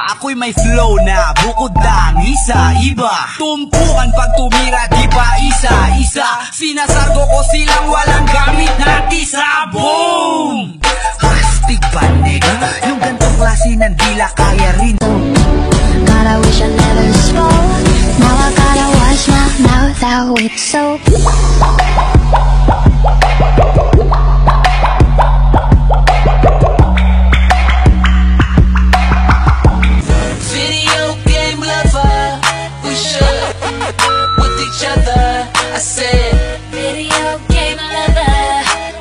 Ako'y may flow na bukod ang isa-iba. Tumpukan pag tumira di pa isa-isa. Sinasargo ko silang walang gamit na tisa. Boom! Astig ba nigga? Yung gantong klase ng dila kaya rin. God, I wish I never spoke. Now I gotta wash my mouth out with soap. Video game lover, we should with each other. I said, Video game lover,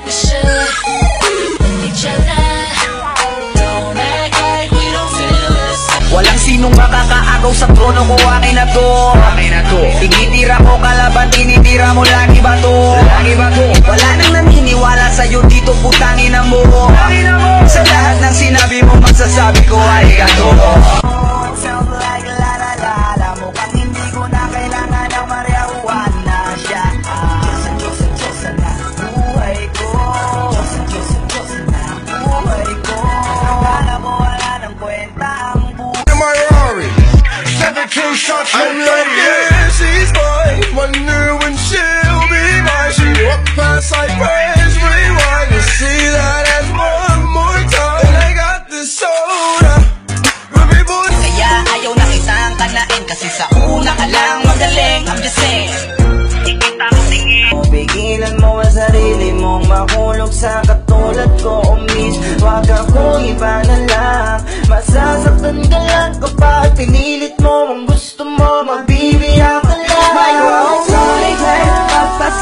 we should with each other. don't act like we don't feel this. Walang sinong makakaagaw sa trono ko, akin na to. Tinitira mo kalaban, tinitira mo lagi ba to? Wala nang naniniwala sa'yo dito, putangin na mo. Sa lahat ng sinabi mo, magsasabi ko ay gato. Sound like la la la la, mukhang hindi ko na kailangan ng marijuana siya. Diyos na buhay ko. Diyos na buhay ko. Akala mo wala ng kwenta ang buhay. My Rari, 17 shots, I'm like, yeah, she's mine. Wonder when she'll be mine. She walked past like praise, rewind to see that as one more time. And I got this soda. Ruby boy. Kaya ayaw na kitang kanain kasi sa una ka lang magaling. I'm just saying. Pigilan mo ang sarili mong mahulog sa katulad ko, miss. Wag akong iba na lang. Masasaktan ka lang kapag pinilit mo ang gusto mo, magbibiyak ka lang.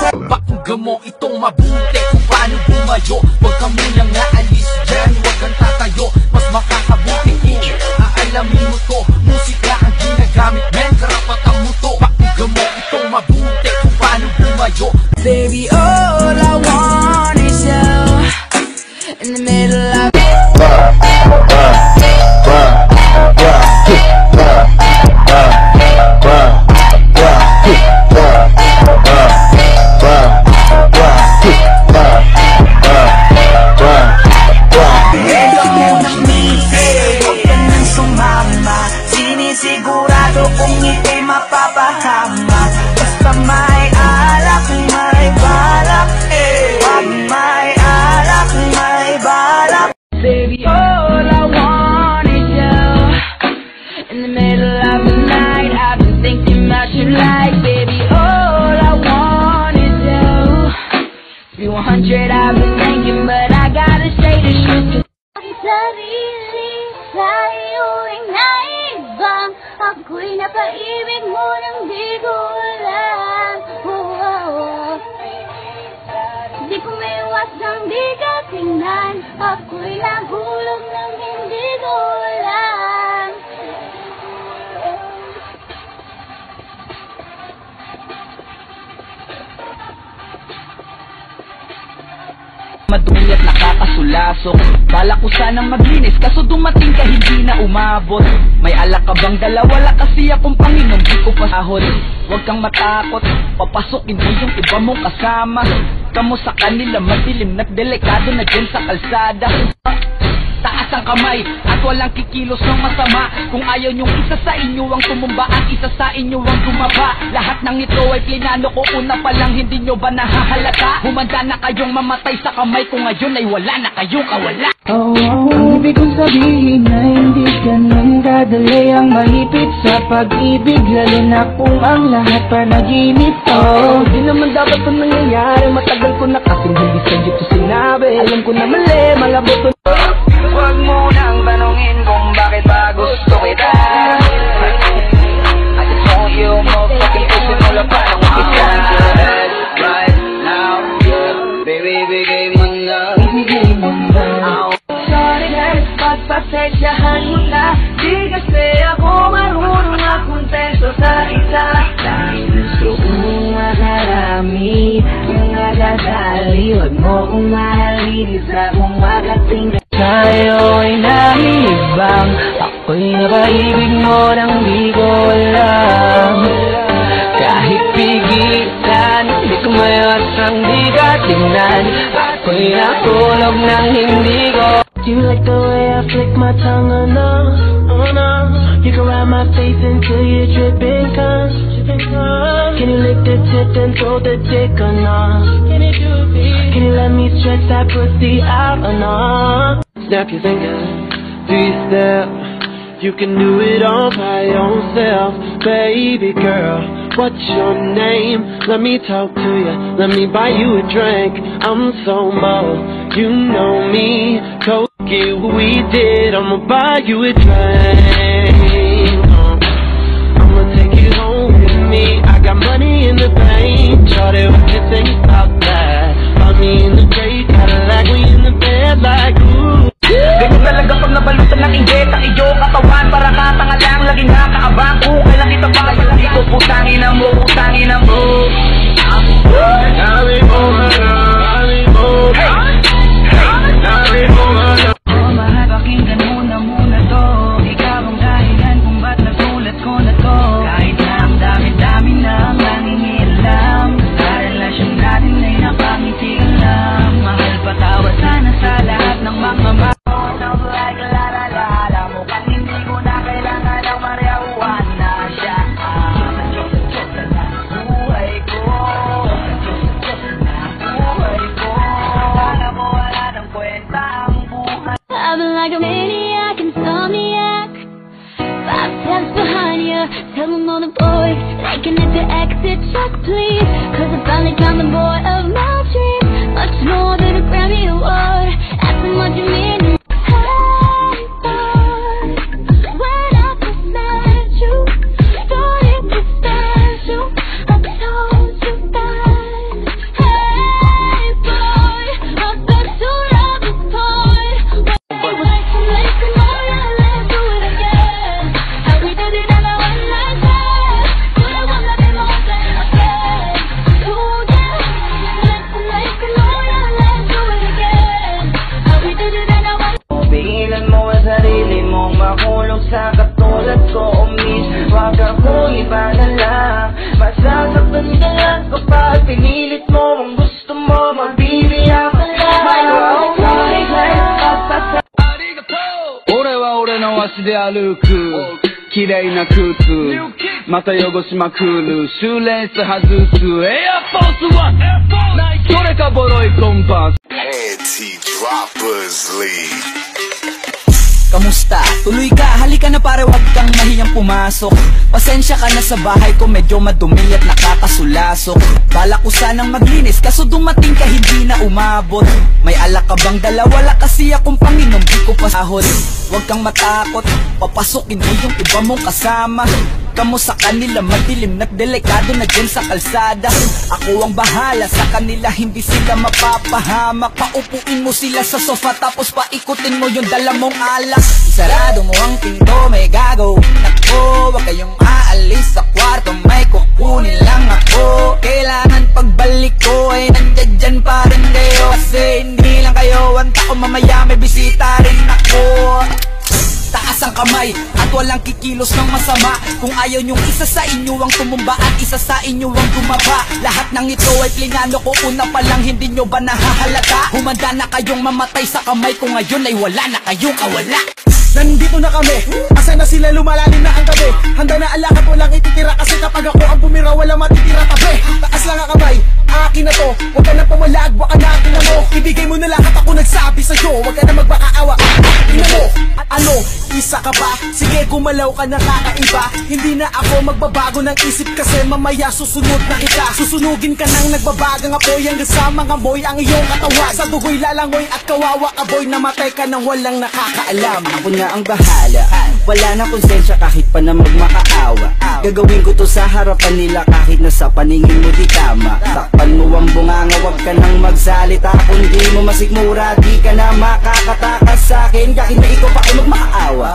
Pakinggan mo itong mabuti kung paano bumayo. Huwag ka munang naalis dyan, huwag kang tatayo. Mas makakabuti kung aalamin mo to. Musika ang ginagamit, men, karapatan mo to. Pakinggan mo itong mabuti kung paano bumayo. Baby, all I want is you in the middle of sinisigurado kung ito'y mapapahama. Basta may alak, may balak, wag may alak, may balak. Baby, all I want is you in the middle of the night. I've been thinking about you like, baby, all I want is you. 100 I've been thinking, but I gotta say the truth. Sarili sa'yo'y naibang. Ako'y napaibig mo nang di ko alam. Di ko maiwasang di ka tingnan. Ako'y nahulog nang hindi ko alam. Madumi at nakakasulasok. Bala ko sanang maglinis kaso dumating ka hindi na umabot. May alak ka bang dala? Wala kasi akong Panginoon, di ko pasahod. Huwag kang matakot, papasukin mo yung iba mong kasama. Kamo sa kanila madilim, nagdelikado na dyan sa kalsada. Taas ang kamay at walang kikilos ng masama. Kung ayaw nyong isa sa inyo ang tumumba at isa sa inyo ang tumaba. Lahat ng ito ay plinano ko una pa lang, hindi nyo ba nahahalata? Humanda na kayong mamatay sa kamay ko ngayon ay wala na kayong kawala. Ang ibig kong sabihin na hindi ganun kadali ang mahipit sa pag-ibig. Lalo na kung ang lahat panaginip. Di naman dapat ito nangyayari. Matagal ko na kasing hindi sa'yo ito sinabi. Alam ko na mali, malabo ito. Huwag mo nang tanungin kung bakit ba gusto kita. I just want you more fucking puso mula pa nung isa. Right now, baby, bigay mo na. Sorry guys, pagpasensyahan mo na. Di kasi ako marunong makontento sa isa. Dahil gusto kong makarami, mga dadali. Huwag mo kong mahalin, isa kong makatingin. Sa'yo'y nahihibang, ako'y napaibig mo nang di ko alam. Kahit pigilan, di ko maiwasang di ka tingnan. Ako'y nakulog nang hindi ko Do you like the way I flick my tongue? Oh no, oh no. You can ride my face until you're dripping cuz. Can you lick the tip and throw the dick or no? Can you let me stretch that pussy out or no? Snap your fingers, 3-step. You can do it all by yourself, baby girl. What's your name? Let me talk to you, let me buy you a drink. I'm so bold, you know me. Go get what we did, I'ma buy you a drink. I'ma take you home with me. I got money in the bank, shawty, what you think about that? Find me in the great Cadillac, we in the bed like ooh. Ganyan talaga pag nabalutan ng inggit ang iyong katawan. Para katanga lang, laging nakaabang. Kung kailan kita pa kayo dito, putangin na mo, putangin na mo. Dami mo ano, dami mo. Dami mo ano. Oh mahal, pakinggan mo na muna to. Ikaw ang dahilan kung ba't nagulat ko na to. Kahit na ang dami-dami na ang nangingilam, sa relasyon natin ay napangiti ka lang. Mahal, patawad sana sa lahat ng mga I've been like a maniac, insomniac. 5 steps behind you, tell them all the boys they can hit the exit check, please. Cause I finally found the boy of my dreams. Much more than a Grammy award. Asking what you mean to me. Hey boy, when I first met you, thought it was special. I told you that. Hey boy, I bet you love this point. Sa katulad ko, miss, wag akong iba na lang. Masasaktan ka lang kapag pinilit mo ang gusto mo, magbibigyan ka lang. My love,俺は俺の足で歩く綺麗な靴また汚しまくるシューレース外すエアフォースワンそれかボロいコンパス Anti-Droppers League. Kamusta? Tuloy ka, halika na pare, wag kang mahiyang pumasok. Pasensya ka na sa bahay ko, medyo madumi at nakakasulasok. Bala ko sanang maglinis, kaso dumating ka hindi na umabot. May alak ka bang dala? Wala kasi akong panginom, di ko pasahod. Wag kang matakot, papasukin mo yung iba mong kasama. Kamo sa kanila madilim na't delikado na dyan sa kalsada. Ako ang bahala sa kanila, hindi sila mapapahamak. Paupuin mo sila sa sofa tapos paikutin mo yung dala mong alak. Sarado mo ang pinto, may gagawin ako. Wag kayong aalis sa kwarto, may kukunin lang ako. Kailangan pagbalik ko ay nandyan dyan pa rin kayo. Kasi hindi lang kayo ang tao, mamaya may bisita rin ako. Taas ang kamay at walang kikilos ng masama. Kung ayaw nyong isa sa inyo ang tumumba at isa sa inyo ang gumaba. Lahat ng ito ay plinano ko una pa lang, hindi nyo ba nahahalata? Humanda na kayong mamatay sa kamay ko ngayon ay wala na kayong kawala. Nandito na kami, asa na sila, lumalalim na ang gabi. Handa na alak at walang ititira, kasi kapag ako ang bumira wala matitira tabi. Taas lang ang kamay, akin na to. Huwag ka na pumalag, baka natin na mo. Ibigay mo na lahat, ako nagsabi sa'yo. Huwag ka na magbakaawa, ina mo. Ano, isa ka ba? Sige, gumalaw ka na kakaiba. Hindi na ako magbabago ng isip, kasi mamaya susunod na kita. Susunugin ka nang nagbabagang apoy, hanggang sa mga boy ang iyong katawan. Sa dugoy lalangoy at kawawa ka boy, namatay ka nang walang nakakaalam. Ako na ang bahala, wala na konsensya kahit pa na magmakaawa. Gagawin ko to sa harapan nila kahit na sa paningin mo di tama. Takpan mo ang bunganga, wag ka nang magsalita. Kung di mo masigmura, di ka na makakatakas sa'kin. Kahit na ikaw pa ay magmakaawa.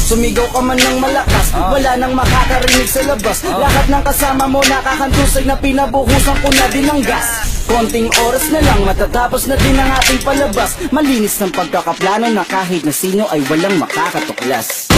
Sumigaw ka man ng malakas, wala nang makakarinig sa labas. Lahat ng kasama mo nakakantusay na pinabuhusan ko na din ng gas. Konting oras na lang, matatapos na din ang ating palabas. Malinis ng pagkakaplano na kahit na sino ay walang makakatuklas.